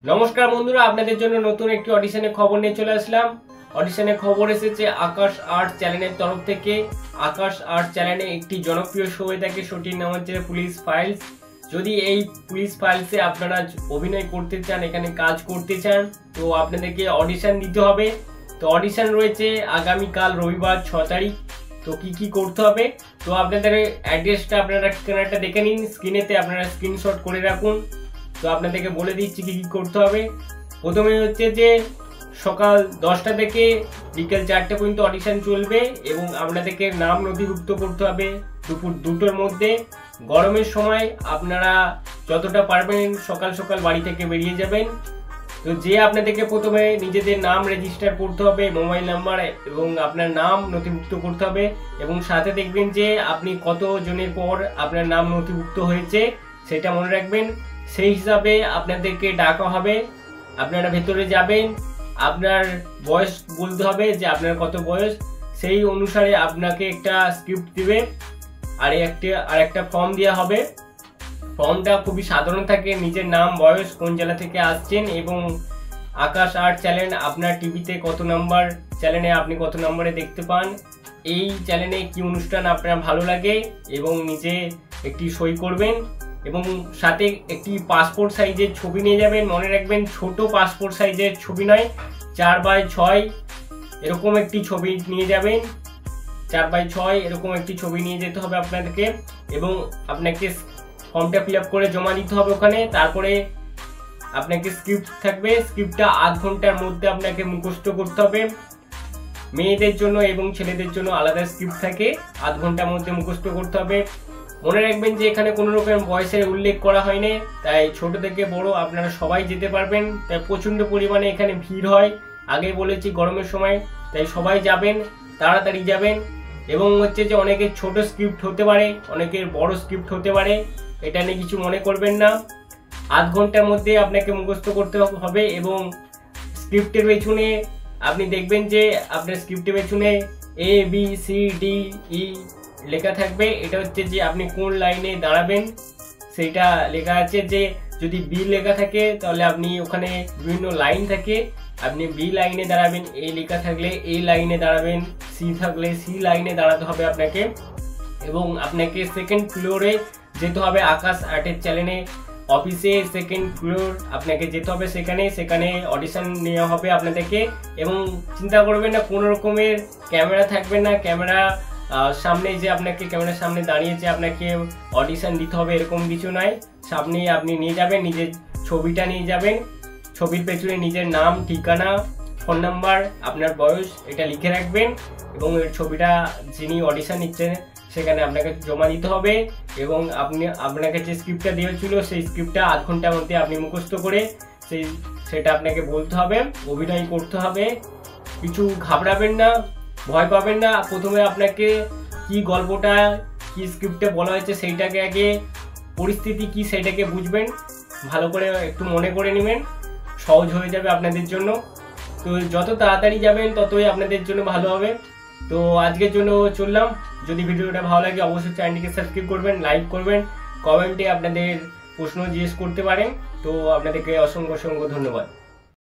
नमस्कार बंधुरा आपनादेर जोन्नो नतून एकटी अडिशने खबर निये चले आसलाम। अडिशने खबर एसेছে आकाश आर्ट চ্যানেলের तरफ থেকে। आकाश आर्ट চ্যানেলে একটি জনপ্রিয় শো হয়ে থাকে, শোটির নাম হচ্ছে পুলিশ ফাইলস। যদি এই পুলিশ ফাইলসে আপনারা অভিনয় করতে চান, এখানে কাজ করতে চান, তো আপনাদেরকে অডিশন দিতে হবে। তো অডিশন রয়েছে আগামী কাল রবিবার 6 তারিখ। তো কি করতে হবে, তো আপনাদের অ্যাড্রেসটা আপনারা ঠিকানাটা দেখে নিন, স্ক্রিনেতে আপনারা স্ক্রিনশট করে রাখুন। তো আপনাদেরকে বলে দিচ্ছি কি করতে হবে। প্রথমে হচ্ছে যে সকাল 10টা থেকে বিকেল 4টে পর্যন্ত অডিশন চলবে এবং আপনাদেরকে নাম নথিভুক্ত করতে হবে দুপুর 2টোর মধ্যে। গরমের সময় আপনারা যতটা পারবেন সকাল সকাল বাড়ি থেকে বেরিয়ে যাবেন। তো যে আপনাদেরকে প্রথমে নিজেদের নাম রেজিস্টার করতে হবে, মোবাইল নাম্বার এবং আপনার নাম নথিভুক্ত করতে হবে এবং সাথে দেখবেন যে আপনি কত জনের পর আপনার নাম নথিভুক্ত হয়েছে সেটা মনে রাখবেন। সেই হিসাবে আপনাদেরকে ডাকা হবে, আপনারা ভেতরে যাবেন, আপনার বয়স বলতে হবে যে আপনার কত বয়স, সেই অনুসারে আপনাকে একটা স্ক্রিপ্ট দিবে আর একটা ফর্ম দেওয়া হবে। ফর্মটা খুবই সাধারণ থাকে, নিজের নাম, বয়স, কোন জেলা থেকে আসছেন এবং আকাশ আর্ট চ্যানেল আপনার টিভিতে কত নাম্বার চ্যানেলে আপনি কত নম্বরে দেখতে পান, এই চ্যানেলে কি অনুষ্ঠান আপনার ভালো লাগে এবং নিজে একটি সই করবেন এবং সাথে একটি পাসপোর্ট সাইজের ছবি নিয়ে যাবেন। মনে রাখবেন ছোট পাসপোর্ট সাইজের ছবি নয়, 4x6 এরকম একটি ছবি নিয়ে যাবেন। 4x6 এরকম একটি ছবি নিয়ে যেতে হবে আপনাদেরকে এবং আপনাকে ফর্মটা ফিল আপ করে জমা দিতে হবে ওখানে। তারপরে আপনাকে স্ক্রিপ্ট থাকবে, স্ক্রিপ্টটা আধ ঘন্টার মধ্যে আপনাকে মুখস্থ করতে হবে। মেয়েদের জন্য এবং ছেলেদের জন্য আলাদা স্ক্রিপ্ট থাকে, আধ ঘন্টার মধ্যে মুখস্থ করতে হবে। মনে রাখবেন যে এখানে কোনো রকম বয়সের উল্লেখ করা হয়নি, তাই ছোট থেকে বড় আপনারা সবাই যেতে পারবেন। তাই প্রচণ্ড পরিমাণে এখানে ভিড় হয়, আগে বলেছি গরমের সময়, তাই সবাই যাবেন, তাড়াতাড়ি যাবেন। এবং হচ্ছে যে অনেকের ছোট স্ক্রিপ্ট হতে পারে, অনেকের বড় স্ক্রিপ্ট হতে পারে, এটা নিয়ে কিছু মনে করবেন না। আধ ঘন্টার মধ্যে আপনাকে মুখস্থ করতে হবে এবং স্ক্রিপ্টের পেছনে আপনি দেখবেন যে আপনার স্ক্রিপ্টের পেছনে ABCDE লেখা থাকবে। এটা হচ্ছে যে আপনি কোন লাইনে দাঁড়াবেন সেটা লেখা আছে। যে যদি B লেখা থাকে তাহলে আপনি ওখানে বিভিন্ন লাইন থাকে, আপনি B লাইনে দাঁড়াবেন, A লেখা থাকলে A লাইনে দাঁড়াবেন, C থাকলে C লাইনে দাঁড়াতে হবে আপনাকে। এবং আপনাকে সেকেন্ড ফ্লোরে যেতে হবে, আকাশ আর্টের চ্যানেলে অফিসে সেকেন্ড ফ্লোর আপনাকে যেতে হবে, সেখানে অডিশন নেওয়া হবে আপনাদেরকে। এবং চিন্তা করবেন না, কোনো রকমের ক্যামেরা থাকবে না, ক্যামেরা সামনে যে আপনাকে ক্যামেরার সামনে দাঁড়িয়ে যে আপনাকে অডিশন দিতে হবে এরকম কিছু নয়। সামনে আপনি নিয়ে যাবেন, নিজের ছবিটা নিয়ে যাবেন, ছবির পেছনে নিজের নাম, ঠিকানা, ফোন নাম্বার, আপনার বয়স এটা লিখে রাখবেন এবং এর ছবিটা যিনি অডিশন নিচ্ছেন সেখানে আপনাকে জমা দিতে হবে। এবং আপনাকে যে স্ক্রিপ্টটা দিয়েছিল সেই স্ক্রিপ্টটা আধ ঘন্টার মধ্যে আপনি মুখস্থ করে সেটা আপনাকে বলতে হবে, অভিনয় করতে হবে। কিছু ঘাবড়াবেন না, ভয় পাবেন না। প্রথমে আপনাকে কি গল্পটা কি স্ক্রিপ্টে বলা হয়েছে সেইটাকে আগে, পরিস্থিতি কি সেটাকে বুঝবেন, ভালো করে একটু মনে করে নেবেন, সহজ হয়ে যাবে আপনাদের জন্য। তো যত তাড়াতাড়ি যাবেন ততই আপনাদের জন্য ভালো হবে। তো আজকের জন্য চললাম। যদি ভিডিওটা ভালো লাগে অবশ্যই চ্যানেলটিকে সাবস্ক্রাইব করবেন, লাইক করবেন, কমেন্টে আপনাদের প্রশ্ন জিজ্ঞেস করতে পারেন। তো আপনাদেরকে অসংখ্য ধন্যবাদ।